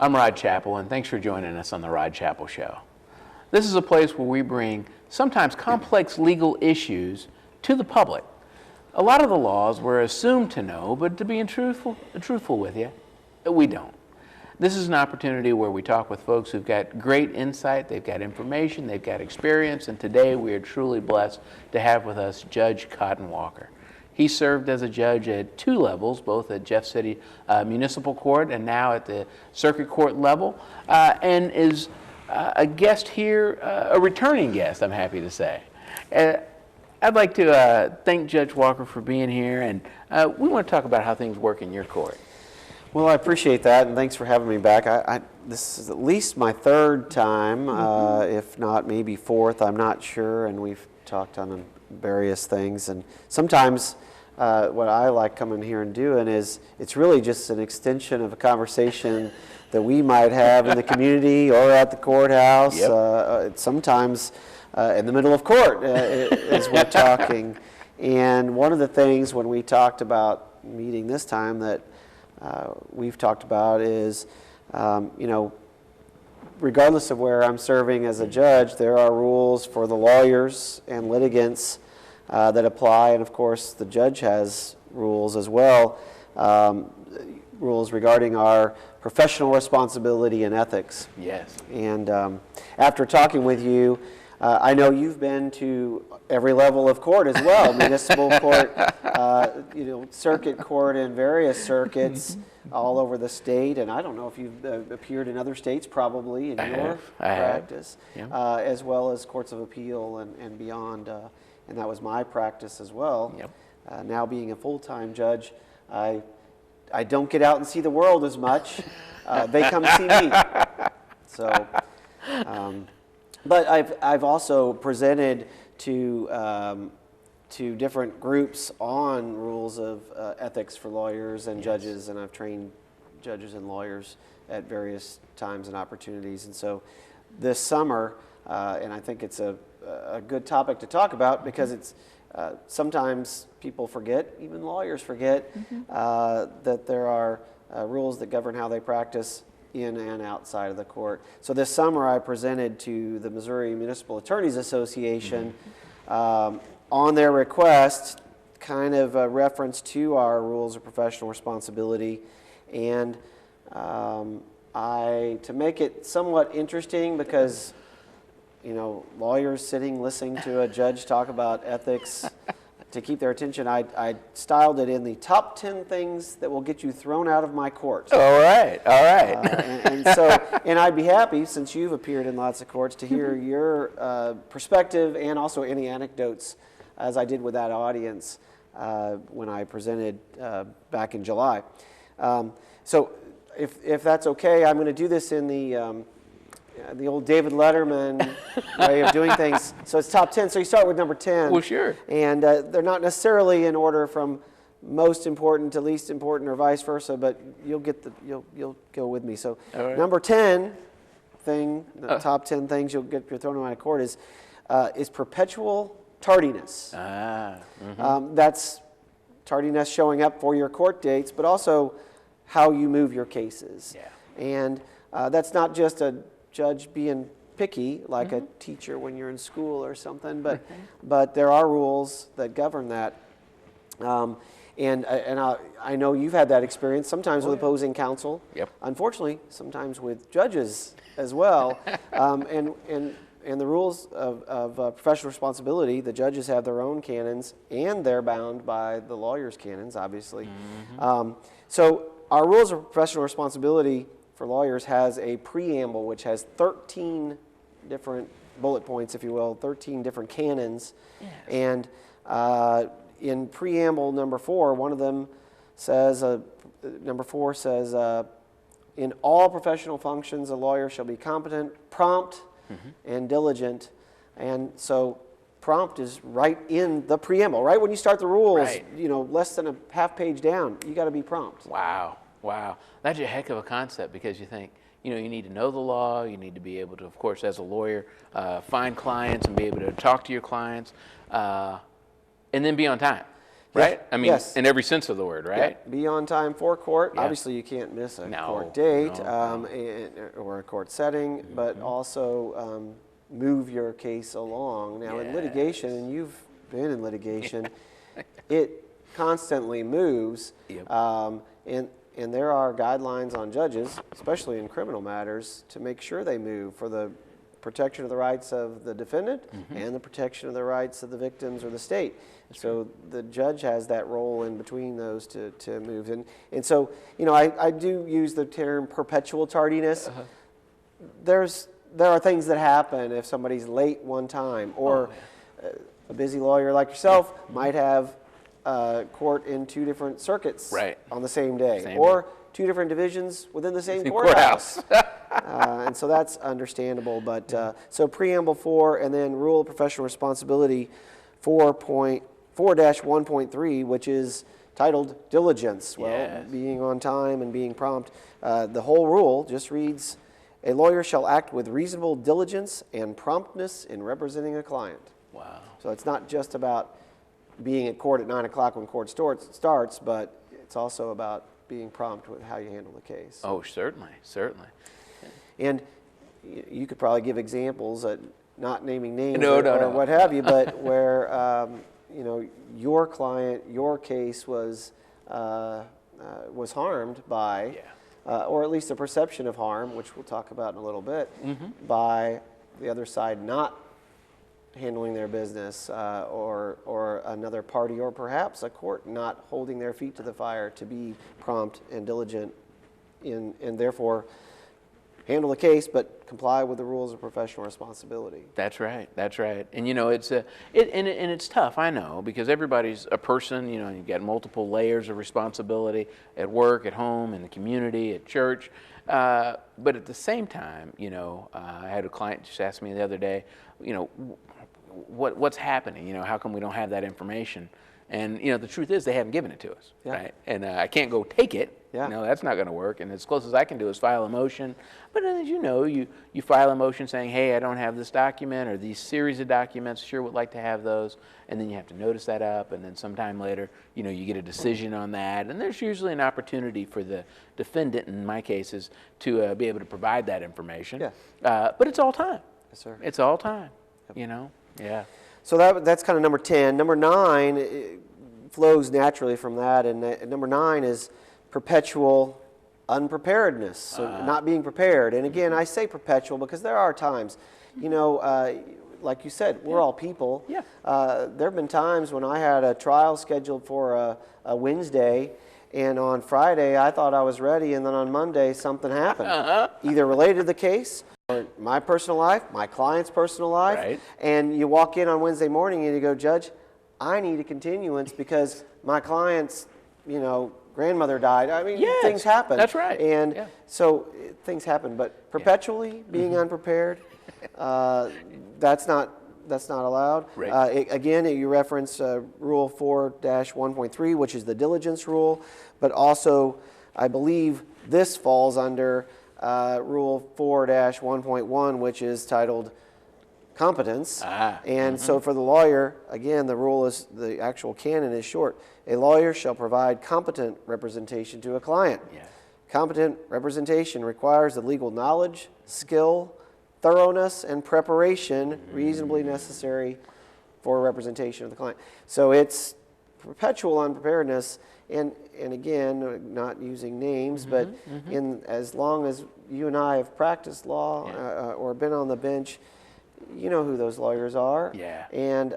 I'm Rod Chappell, and thanks for joining us on The Rod Chappell Show. This is a place where we bring sometimes complex legal issues to the public. A lot of the laws we're assumed to know, but to be truthful with you, we don't. This is an opportunity where we talk with folks who've got great insight, they've got information, they've got experience, and today we are truly blessed to have with us Judge Cotton Walker. He served as a judge at 2 levels, both at Jeff City Municipal Court and now at the Circuit Court level, and is a guest here, a returning guest, I'm happy to say. I'd like to thank Judge Walker for being here, and we want to talk about how things work in your court. Well, I appreciate that, and thanks for having me back. This is at least my 3rd time, if not maybe 4th, I'm not sure, and we've talked on various things. And sometimes what I like coming here and doing is it's really just an extension of a conversation that we might have in the community or at the courthouse. Yep. Sometimes in the middle of court as we're talking. And one of the things when we talked about meeting this time that we've talked about is, regardless of where I'm serving as a judge, there are rules for the lawyers and litigants that apply, and of course the judge has rules as well, rules regarding our professional responsibility and ethics. Yes. And after talking with you, I know you've been to every level of court as well, municipal court, circuit court in various circuits all over the state, and I don't know if you've appeared in other states probably in your practice, as well as courts of appeal and beyond, and that was my practice as well. Yep. Now being a full-time judge, I don't get out and see the world as much. They come see me. So, but I've also presented to different groups on rules of ethics for lawyers and judges, and I've trained judges and lawyers at various times and opportunities. And so this summer, and I think it's a good topic to talk about because it's sometimes people forget, even lawyers forget, that there are rules that govern how they practice in and outside of the court. So this summer I presented to the Missouri Municipal Attorneys Association on their request kind of a reference to our rules of professional responsibility, and to make it somewhat interesting because lawyers sitting listening to a judge talk about ethics to keep their attention, I styled it in the top 10 things that will get you thrown out of my court. All right. And I'd be happy, since you've appeared in lots of courts, to hear your perspective and also any anecdotes, as I did with that audience when I presented back in July. So if that's okay, I'm going to do this in the old David Letterman way of doing things. So it's top 10. So you start with number 10. Well, sure. And they're not necessarily in order from most important to least important or vice versa, but you'll go with me. So number 10 thing, the top 10 things you're thrown out of court is perpetual tardiness. That's tardiness showing up for your court dates, but also how you move your cases. Yeah. And that's not just a judge being picky like a teacher when you're in school or something, but there are rules that govern that. And I know you've had that experience sometimes with opposing counsel. Yep. Unfortunately, sometimes with judges as well. And the rules of professional responsibility, the judges have their own canons, and they're bound by the lawyer's canons, obviously. So our rules of professional responsibility for lawyers has a preamble which has 13 different bullet points, if you will, 13 different canons. Yes. And in preamble number 4, one of them says, number 4 says, in all professional functions, a lawyer shall be competent, prompt, and diligent. And so prompt is right in the preamble, right when you start the rules, less than a half page down, you got to be prompt. Wow. That's a heck of a concept, because you think, you need to know the law, you need to be able to, of course, as a lawyer, find clients and be able to talk to your clients, and then be on time. right? I mean, yes. in every sense of the word, right? Yeah. Be on time for court. Yeah. Obviously, you can't miss a No, court date no. or a court setting, but also move your case along. Now, in litigation, and you've been in litigation, it constantly moves, Yep. and there are guidelines on judges, especially in criminal matters, to make sure they move for the protection of the rights of the defendant and the protection of the rights of the victims or the state. So the judge has that role in between those to move. And so, you know, I do use the term perpetual tardiness. There are things that happen if somebody's late one time, or a busy lawyer like yourself might have court in 2 different circuits on the same day, or 2 different divisions within the same courthouse. And so that's understandable. But so preamble 4, and then rule of professional responsibility 4-1.3, which is titled diligence. Well, being on time and being prompt. The whole rule just reads, a lawyer shall act with reasonable diligence and promptness in representing a client. Wow. So it's not just about being at court at 9 o'clock when court starts, but it's also about being prompt with how you handle the case. Oh, certainly, certainly. And you could probably give examples, not naming names No. or what have you, but where you know, your client, your case was harmed by, or at least a perception of harm, which we'll talk about in a little bit, by the other side not handling their business, or another party, or perhaps a court not holding their feet to the fire to be prompt and diligent and therefore handle the case, but comply with the rules of professional responsibility. That's right. That's right. And you know, it's it's tough. I know, because everybody's a person. You know, you get multiple layers of responsibility at work, at home, in the community, at church. But at the same time, you know, I had a client just ask me the other day, you know, what's happening? You know, how come we don't have that information? And you know, the truth is they haven't given it to us, right? And I can't go take it. Yeah. No, that's not going to work. And as close as I can do is file a motion. But as you know, you file a motion saying, hey, I don't have this document or these series of documents. Sure would like to have those. And then you have to notice that up. And then sometime later, you know, you get a decision on that. And there's usually an opportunity for the defendant, in my cases, to be able to provide that information. Yeah. But it's all time. Yes, sir. It's all time, you know? Yeah. So that's kind of number 10. Number 9 flows naturally from that. And number 9 is perpetual unpreparedness, so not being prepared. And again, I say perpetual because there are times, you know, like you said, we're all people. Yeah. There have been times when I had a trial scheduled for a Wednesday, and on Friday I thought I was ready, and then on Monday something happened, either related to the case, or my personal life, my client's personal life. Right. And you walk in on Wednesday morning and you go, Judge, I need a continuance because my client's, you know, grandmother died. I mean, things happen. That's right. And so things happen, but perpetually being unprepared, that's not allowed. Right. Again, you reference Rule 4-1.3, which is the diligence rule, but also I believe this falls under Rule 4-1.1, which is titled competence. And so for the lawyer, again, the rule is, the actual canon is short. A lawyer shall provide competent representation to a client. Competent representation requires the legal knowledge, skill, thoroughness, and preparation reasonably necessary for representation of the client. So it's perpetual unpreparedness, and again, not using names, but in as long as you and I have practiced law or been on the bench, you know who those lawyers are. And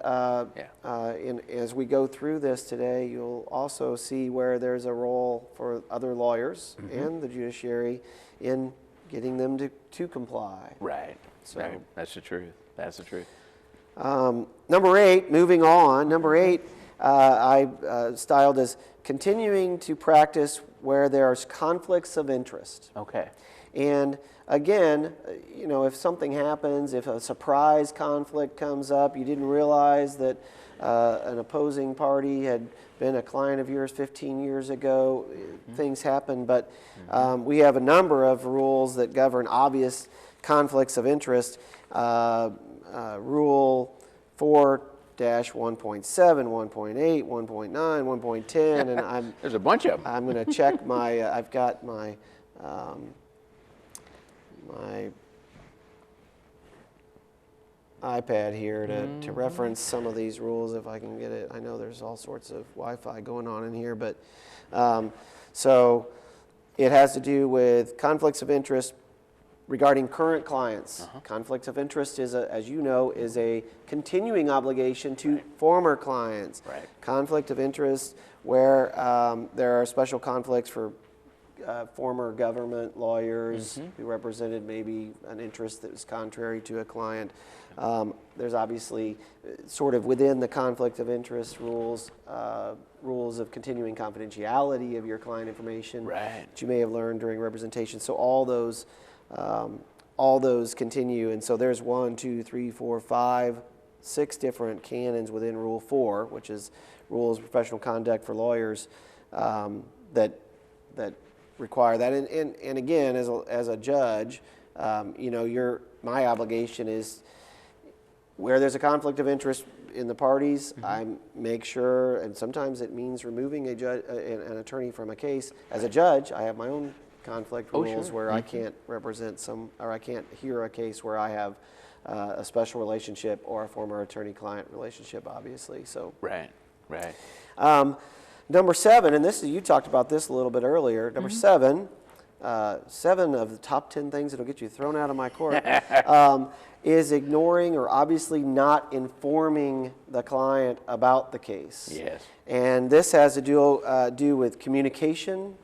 as we go through this today, you'll also see where there's a role for other lawyers and the judiciary in getting them to comply. Right. So right. That's the truth. That's the truth. Number 8, moving on. Number 8, I styled as continuing to practice where there's conflicts of interest. Okay. And again, you know, if something happens, if a surprise conflict comes up, you didn't realize that an opposing party had been a client of yours 15 years ago, things happen. But we have a number of rules that govern obvious conflicts of interest. Rule 4 1.7, 1.8, 1.9, 1.10, and There's a bunch of them. I'm going to check my. I've got my my iPad here to reference some of these rules if I can get it. I know there's all sorts of Wi-Fi going on in here, but so it has to do with conflicts of interest regarding current clients. Conflicts of interest is, as you know, is a continuing obligation to former clients. Right. Conflict of interest where there are special conflicts for former government lawyers who represented maybe an interest that was contrary to a client. There's obviously sort of within the conflict of interest rules, rules of continuing confidentiality of your client information that you may have learned during representation. So all those continue, and so there's 1, 2, 3, 4, 5, 6 different canons within Rule 4, which is rules of professional conduct for lawyers that require that. And again, as a judge, you know, my obligation is where there's a conflict of interest in the parties, I make sure, and sometimes it means removing an attorney from a case. As a judge, I have my own conflict rules where I can't represent I can't hear a case where I have a special relationship or a former attorney-client relationship, obviously. So Right. Number 7, and you talked about this a little bit earlier. Number 7, 7 of the top 10 things that'll get you thrown out of my court, is ignoring or obviously not informing the client about the case. Yes. And this has to do with communication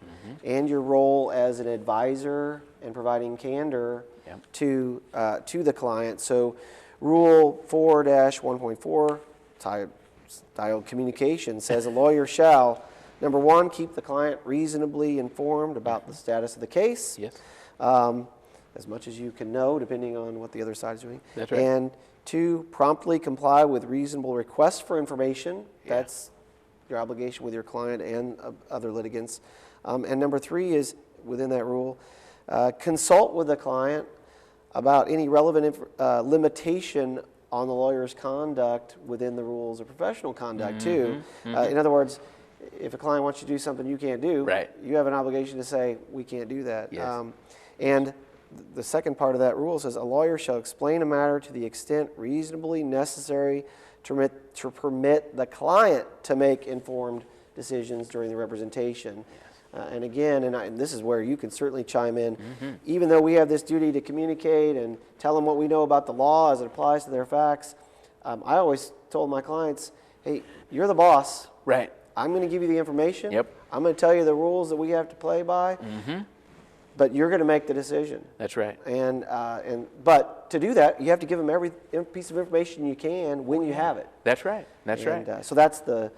and your role as an advisor and providing candor to the client. So Rule 4-1.4, titled Communication, says a lawyer shall, number 1, keep the client reasonably informed about the status of the case. Yes. As much as you can know, depending on what the other side is doing. That's right. And 2, promptly comply with reasonable requests for information. That's your obligation with your client and other litigants. And number 3 is, within that rule, consult with the client about any relevant limitation on the lawyer's conduct within the rules of professional conduct, too. In other words, if a client wants you to do something you can't do, you have an obligation to say, we can't do that. Yes. And the second part of that rule says, a lawyer shall explain a matter to the extent reasonably necessary to permit the client to make informed decisions during the representation. And again, and this is where you can certainly chime in, even though we have this duty to communicate and tell them what we know about the law as it applies to their facts, I always told my clients, hey, you're the boss. Right. I'm going to give you the information. Yep. I'm going to tell you the rules that we have to play by. But you're going to make the decision. That's right. But to do that, you have to give them every piece of information you can when you have it. That's right. That's right. So that's the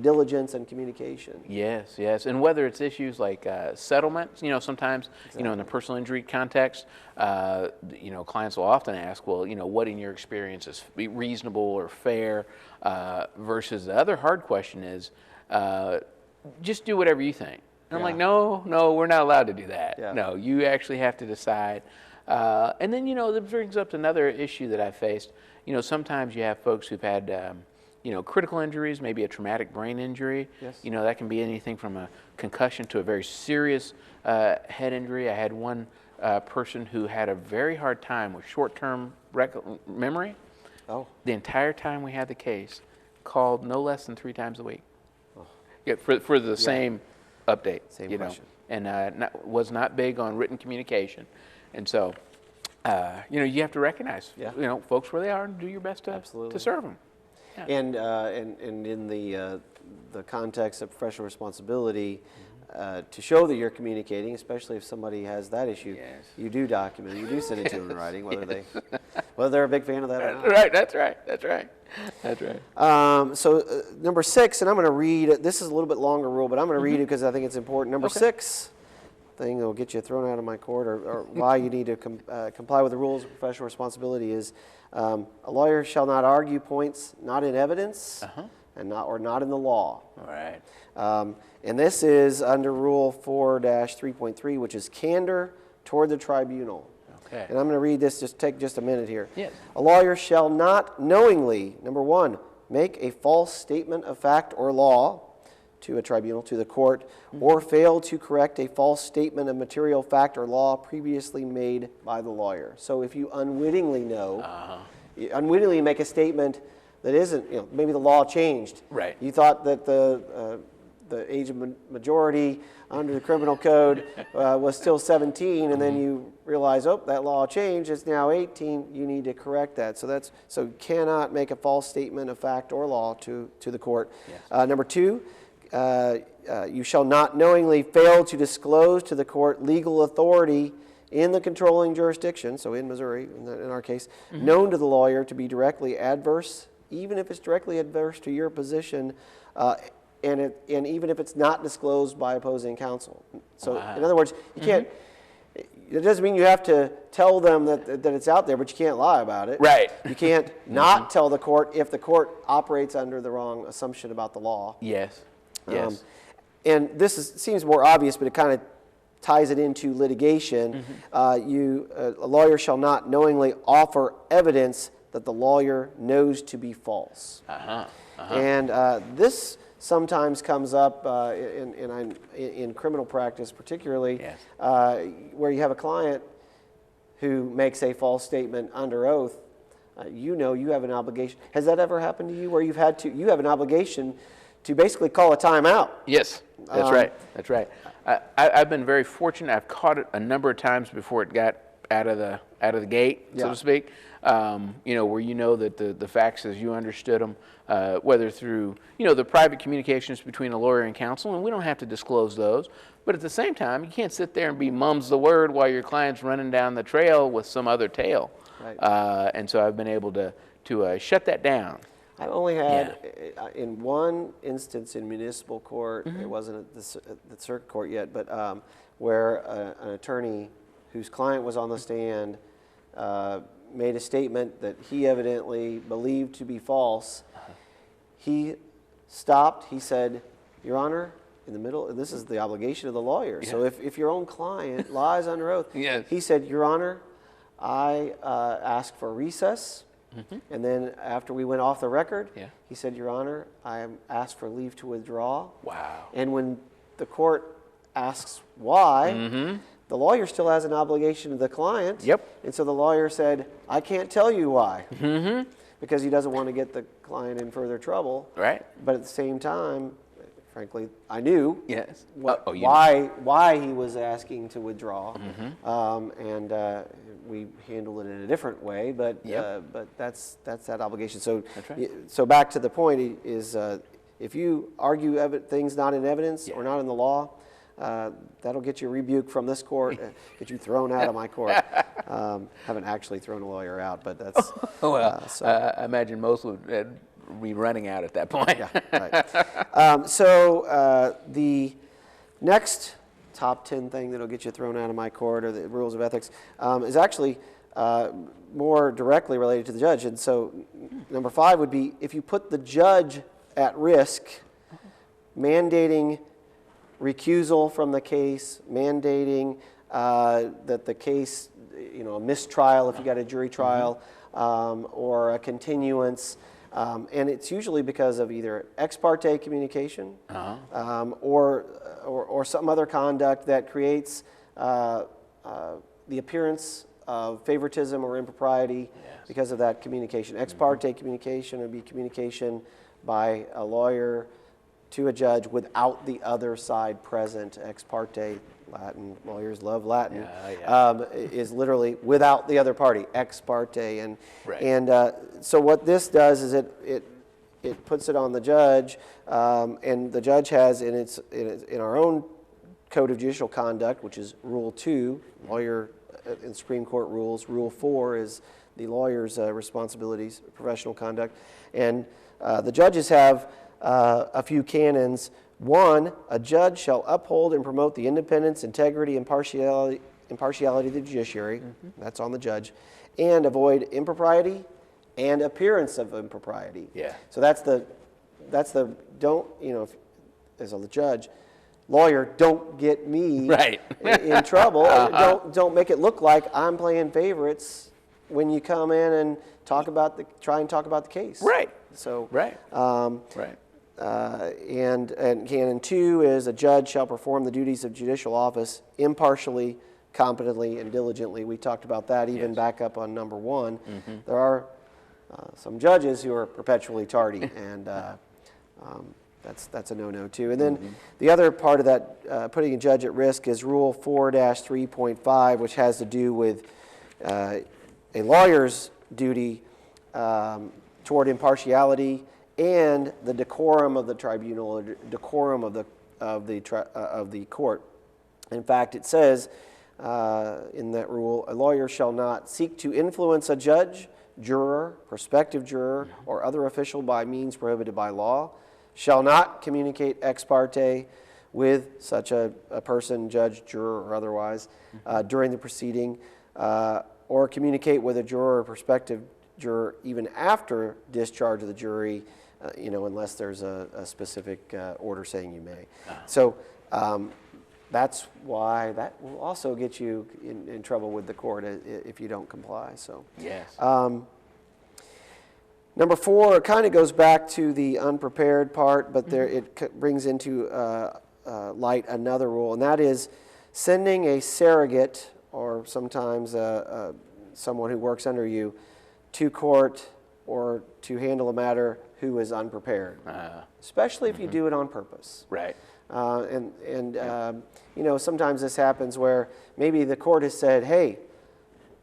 diligence and communication. Yes, yes. And whether it's issues like settlements, you know, sometimes, you know, in the personal injury context, you know, clients will often ask, well, you know, what in your experience is reasonable or fair, versus the other hard question is, just do whatever you think. And I'm like, no, we're not allowed to do that. No, you actually have to decide. And then, you know, that brings up another issue that I faced. You know, sometimes you have folks who've had, you know, critical injuries, maybe a traumatic brain injury. You know, that can be anything from a concussion to a very serious head injury. I had one person who had a very hard time with short-term memory. The entire time we had the case, called no less than 3 times a week. For the same update. Same you question. Know, and was not big on written communication. And so, you know, you have to recognize, you know, folks where they are and do your best to serve them. And in the context of professional responsibility, to show that you're communicating, especially if somebody has that issue, you do document it, you do send it to them in writing, whether they're a big fan of that or not. Right, that's right. So number 6, and I'm going to read, this is a little bit longer rule, but I'm going to read it because I think it's important. Number 6, thing that will get you thrown out of my court, or why you need to comply with the rules of professional responsibility is a lawyer shall not argue points not in evidence and not in the law. And this is under Rule 4-3.3, which is candor toward the tribunal. Okay. And I'm going to read this, take just a minute here. Yes. A lawyer shall not knowingly, number one, make a false statement of fact or law to a tribunal, to the court, or fail to correct a false statement of material fact or law previously made by the lawyer. So if you unwittingly you unwittingly make a statement that isn't, maybe the law changed. Right. You thought that the age of majority under the criminal code was still 17, and then you realize, oh, that law changed, it's now 18, you need to correct that. So you cannot make a false statement of fact or law to the court. Yes. Number two, you shall not knowingly fail to disclose to the court legal authority in the controlling jurisdiction, so in Missouri, in our case, known to the lawyer to be directly adverse, even if it's directly adverse to your position, and even if it's not disclosed by opposing counsel. So, in other words, you can't. It doesn't mean you have to tell them that it's out there, but you can't lie about it. Right. You can't not tell the court if the court operates under the wrong assumption about the law. Yes. Yes. And this seems more obvious, but it kind of ties it into litigation. A lawyer shall not knowingly offer evidence that the lawyer knows to be false. And this sometimes comes up in criminal practice, particularly, Yes. where you have a client who makes a false statement under oath. You have an obligation. Has that ever happened to you, where you have an obligation to basically call a timeout? Yes, that's right. That's right. I've been very fortunate. I've caught it a number of times before it got out of the gate, so to speak. Where that the facts as you understood them, whether through the private communications between a lawyer and counsel, and we don't have to disclose those. But at the same time, you can't sit there and be mum's the word while your client's running down the trail with some other tale. Right. And so I've been able to shut that down. I only had, in one instance in municipal court, it wasn't at the circuit court yet, but where an attorney whose client was on the stand made a statement that he evidently believed to be false. He stopped, he said, Your Honor, in the middle, and this is the obligation of the lawyer. Yeah. So if your own client lies under oath, yes. He said, Your Honor, I asked for recess. And then after we went off the record, he said, Your Honor, I asked for leave to withdraw. Wow. And when the court asks why, the lawyer still has an obligation to the client. Yep. And so the lawyer said, I can't tell you why. Because he doesn't want to get the client in further trouble. Right. But at the same time, frankly, I knew why he was asking to withdraw, and we handled it in a different way. But that's that obligation. So so back to the point is, if you argue things not in evidence or not in the law, that'll get you rebuked from this court, get you thrown out of my court. Haven't actually thrown a lawyer out, but that's. I imagine most would be running out at that point. Right. The next top 10 thing that'll get you thrown out of my court, or the rules of ethics, is actually more directly related to the judge. And so number 5 would be, if you put the judge at risk, mandating recusal from the case, mandating that the case, a mistrial if you got a jury trial, or a continuance. And it's usually because of either ex parte communication or some other conduct that creates the appearance of favoritism or impropriety because of that communication. Ex parte communication would be communication by a lawyer to a judge without the other side present. Ex parte, Latin, lawyers love Latin, is literally without the other party, ex parte. And so what this does is it puts it on the judge, and the judge has in our own Code of Judicial Conduct, which is Rule 2, lawyer in Supreme Court rules. Rule 4 is the lawyer's responsibilities, professional conduct. And the judges have a few canons. 1, a judge shall uphold and promote the independence, integrity, impartiality of the judiciary. That's on the judge. And avoid impropriety and appearance of impropriety. Yeah. So that's the don't, as a judge, lawyer, don't get me Right. in trouble. Don't make it look like I'm playing favorites when you come in and try and talk about the case. Right. So Right. Right. and canon 2 is a judge shall perform the duties of judicial office impartially, competently, and diligently. We talked about that even Yes. back up on number 1. There are some judges who are perpetually tardy, and that's a no-no too. And then the other part of that, putting a judge at risk, is Rule 4-3.5, which has to do with a lawyer's duty toward impartiality and the decorum of the tribunal, or decorum of the court. In fact, it says in that rule, a lawyer shall not seek to influence a judge, juror, prospective juror, or other official by means prohibited by law, shall not communicate ex parte with such a person, judge, juror, or otherwise, during the proceeding, or communicate with a juror or prospective juror even after discharge of the jury, unless there's a specific order saying you may. So that's why that will also get you in trouble with the court if you don't comply. So Yes. Number 4, it kind of goes back to the unprepared part, but there it brings into light another rule, and that is sending a surrogate, or sometimes someone who works under you, to court or to handle a matter who is unprepared, especially if you do it on purpose. Right. Sometimes this happens where maybe the court has said, hey,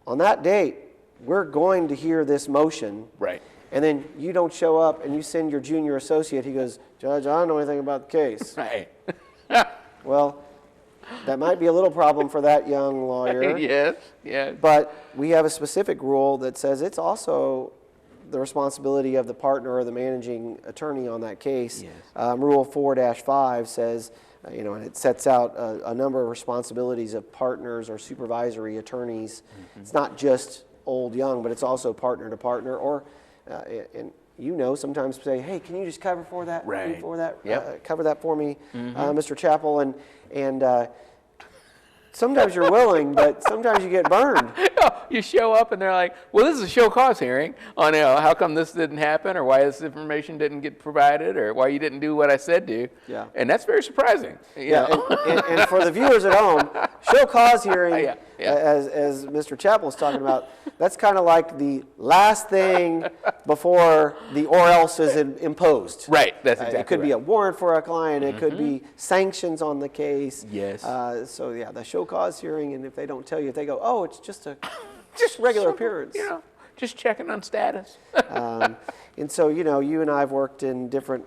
on that date, we're going to hear this motion. Right. And then you don't show up and you send your junior associate. He goes, Judge, I don't know anything about the case. Right. Well, that might be a little problem for that young lawyer. Yes. Yes. But we have a specific rule that says it's also the responsibility of the partner or the managing attorney on that case. Yes. Rule 4-5 says, and it sets out a number of responsibilities of partners or supervisory attorneys. It's not just old, young, but it's also partner to partner, or and sometimes say, hey, can you just cover for that? Right. Cover that for me, Mr. Chappell, and sometimes you're willing, but sometimes you get burned. You show up and they're like, well, this is a show cause hearing on how come this didn't happen, or why this information didn't get provided, or why you didn't do what I said to. Yeah. And that's very surprising. And for the viewers at home, show cause hearing, as Mr. Chappell was talking about, that's kind of like the last thing before the or else is imposed. Right, that's exactly it could be a warrant for a client, it could be sanctions on the case. Yes. The show cause hearing, and if they don't tell you, if they go, oh, it's just a regular appearance. Just checking on status. And so, you and I have worked in different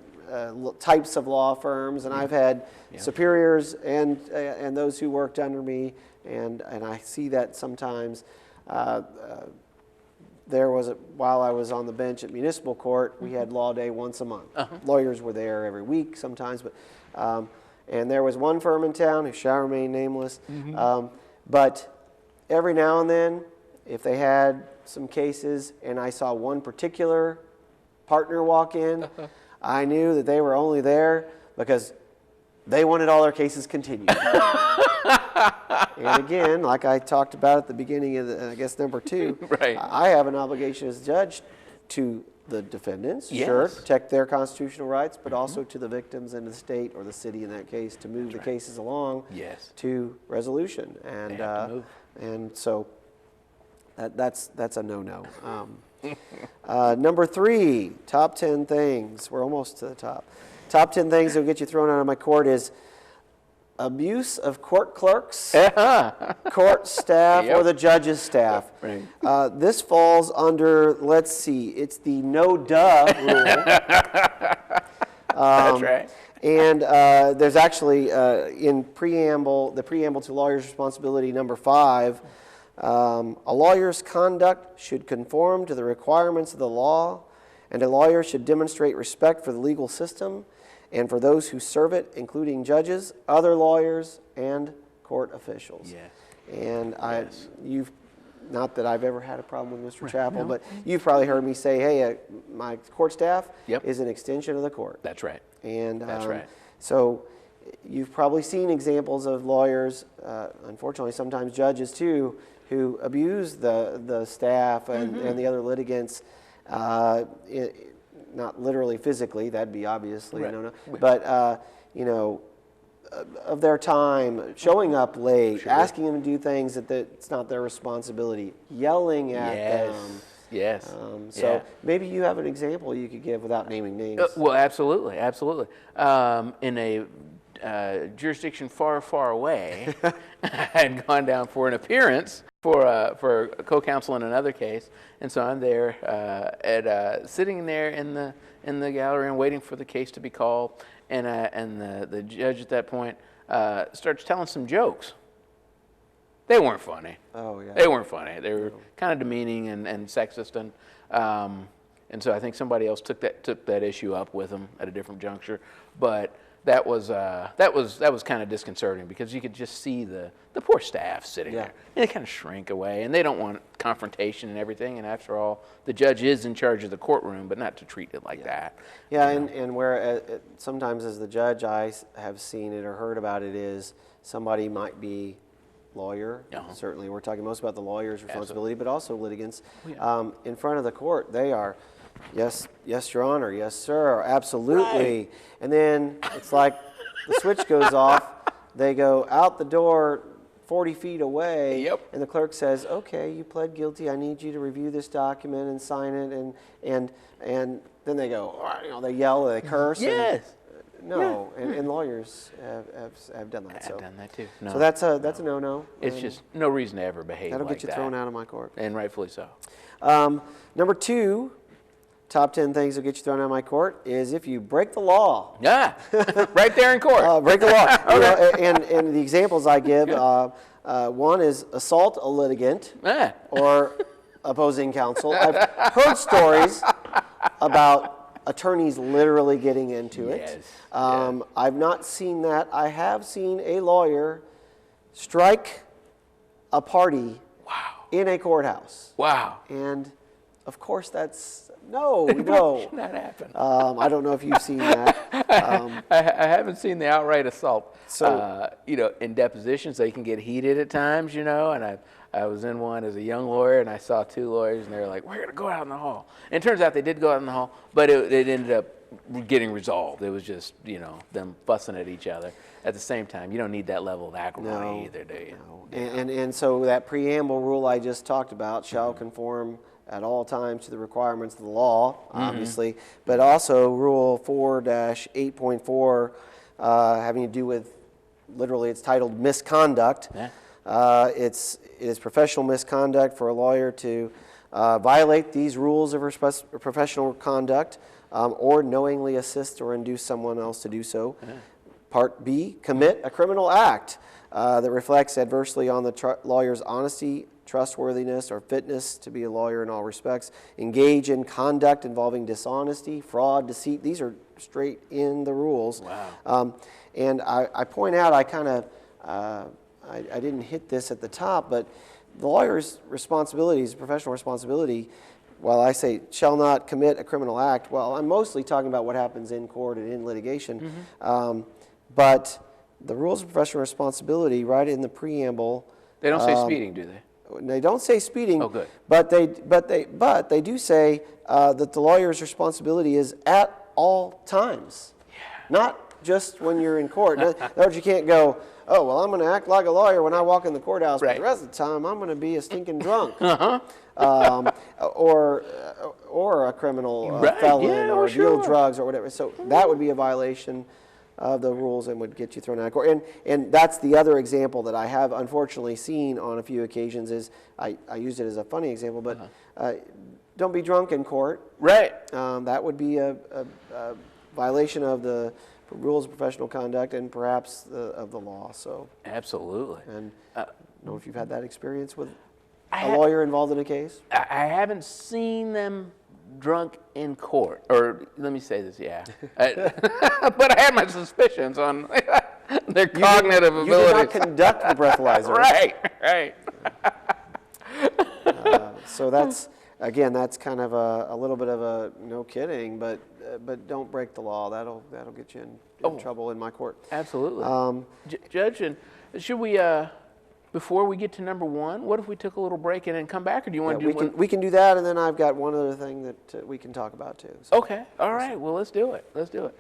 types of law firms, and I've had superiors and those who worked under me, and I see that sometimes. While I was on the bench at municipal court, we had law day once a month. Lawyers were there every week sometimes, but and there was one firm in town who shall remain nameless, but every now and then, if they had some cases and I saw one particular partner walk in, I knew that they were only there because they wanted all their cases continued. And again, like I talked about at the beginning of number 2, Right. I have an obligation as judge to the defendants, sure, protect their constitutional rights, but also to the victims and the state or the city in that case to move the cases along to resolution. And so that's a no-no. Number 3, top 10 things. We're almost to the top. Top 10 things that will get you thrown out of my court is abuse of court clerks, court staff, or the judge's staff. Right. This falls under, let's see, it's the no-duh rule. That's right. And there's actually in the preamble to lawyer's responsibility number 5, a lawyer's conduct should conform to the requirements of the law, and a lawyer should demonstrate respect for the legal system and for those who serve it, including judges, other lawyers, and court officials. Yes. And you've, not that I've ever had a problem with Mr. Chappell, but you've probably heard me say, hey, my court staff is an extension of the court. That's right. And that's right. So you've probably seen examples of lawyers, unfortunately sometimes judges too, who abuse the staff and the other litigants, not literally physically, that'd be obviously Right. no, but you know, of their time, showing up late, Sure. asking them to do things that it's not their responsibility, yelling at them. Yes. So Yeah. maybe you have an example you could give without naming names. Well, absolutely, absolutely. In a jurisdiction far, far away, I had gone down for an appearance for a co-counsel in another case, and so I'm there sitting there in the gallery and waiting for the case to be called, and the judge at that point starts telling some jokes. They weren't funny. Oh, yeah. They weren't funny. They were kind of demeaning and sexist, and so I think somebody else took that issue up with him at a different juncture. But that was kind of disconcerting because you could just see the poor staff sitting there, and they kind of shrink away, and they don't want confrontation and everything. And after all, the judge is in charge of the courtroom, but not to treat it like that. Yeah, and where sometimes as the judge I have seen it or heard about it is somebody might be lawyer, certainly we're talking most about the lawyer's responsibility, but also litigants. In front of the court, they are, yes, your honor, yes, sir, absolutely. Right. And then it's like the switch goes off, they go out the door 40 feet away, and the clerk says, okay, you pled guilty, I need you to review this document and sign it, and then they go, they yell, they curse. Yes. No, and lawyers have done that. I've done that too. No, so that's a no-no. It's just no reason to ever behave like that. That'll get you thrown out of my court. And rightfully so. Number 2, top 10 things that'll get you thrown out of my court is if you break the law. Yeah, right there in court. Break the law. Okay. And the examples I give, one is assault a litigant or opposing counsel. I've heard stories about attorneys literally getting into it. I've not seen that. I have seen a lawyer strike a party in a courthouse. Wow. And of course that's, no. Should not happen. I don't know if you've seen that. I haven't seen the outright assault, in depositions. They can get heated at times, and I was in one as a young lawyer, and I saw 2 lawyers, and they were like, we're going to go out in the hall. And it turns out they did go out in the hall, but it ended up getting resolved. It was just, them fussing at each other. At the same time, you don't need that level of acrimony either, do you? No. And so that preamble rule I just talked about shall conform at all times to the requirements of the law, obviously, but also Rule 4-8.4 having to do with, literally it's titled misconduct. It is professional misconduct for a lawyer to violate these rules of professional conduct or knowingly assist or induce someone else to do so. Part B, commit a criminal act that reflects adversely on the lawyer's honesty, trustworthiness, or fitness to be a lawyer in all respects. Engage in conduct involving dishonesty, fraud, deceit. These are straight in the rules. Wow. And I point out, I didn't hit this at the top, but the lawyer's responsibilities, professional responsibility, while I say shall not commit a criminal act, well, I'm mostly talking about what happens in court and in litigation. But the rules of professional responsibility, right in the preamble, they don't say speeding, do they? They don't say speeding. Oh, good. But they do say that the lawyer's responsibility is at all times, not just when you're in court. In other words, you can't go, oh, well, I'm going to act like a lawyer when I walk in the courthouse, but the rest of the time I'm going to be a stinking drunk. Or a criminal felon or deal drugs or whatever. So that would be a violation of the rules and would get you thrown out of court. And that's the other example that I have unfortunately seen on a few occasions is, I used it as a funny example, but don't be drunk in court. Right. That would be a violation of the rules of professional conduct and perhaps of the law. So absolutely. And I don't know if you've had that experience with a lawyer involved in a case. I haven't seen them drunk in court, or let me say this, but I had my suspicions on their cognitive abilities. You did not conduct the breathalyzer. Right. So that's again, that's kind of a little bit of a no kidding, but don't break the law. That'll get you in trouble in my court. Absolutely. Judge, and should we, before we get to number one, what if we took a little break and then come back, or do you want to do we can do that, and then I've got one other thing that we can talk about too. So. Okay. All right. Well, let's do it. Let's do it.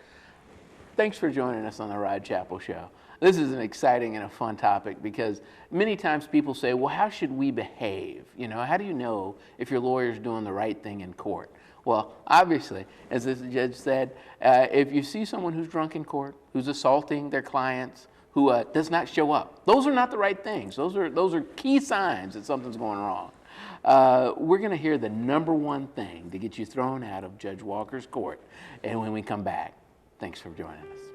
Thanks for joining us on the Rod Chapel Show. This is an exciting and a fun topic because many times people say, well, how should we behave? You know, how do you know if your lawyer's doing the right thing in court? Well, obviously, as this judge said, if you see someone who's drunk in court, who's assaulting their clients, who does not show up, those are not the right things. Those are key signs that something's going wrong. We're going to hear the number one thing to get you thrown out of Judge Walker's court. And when we come back, thanks for joining us.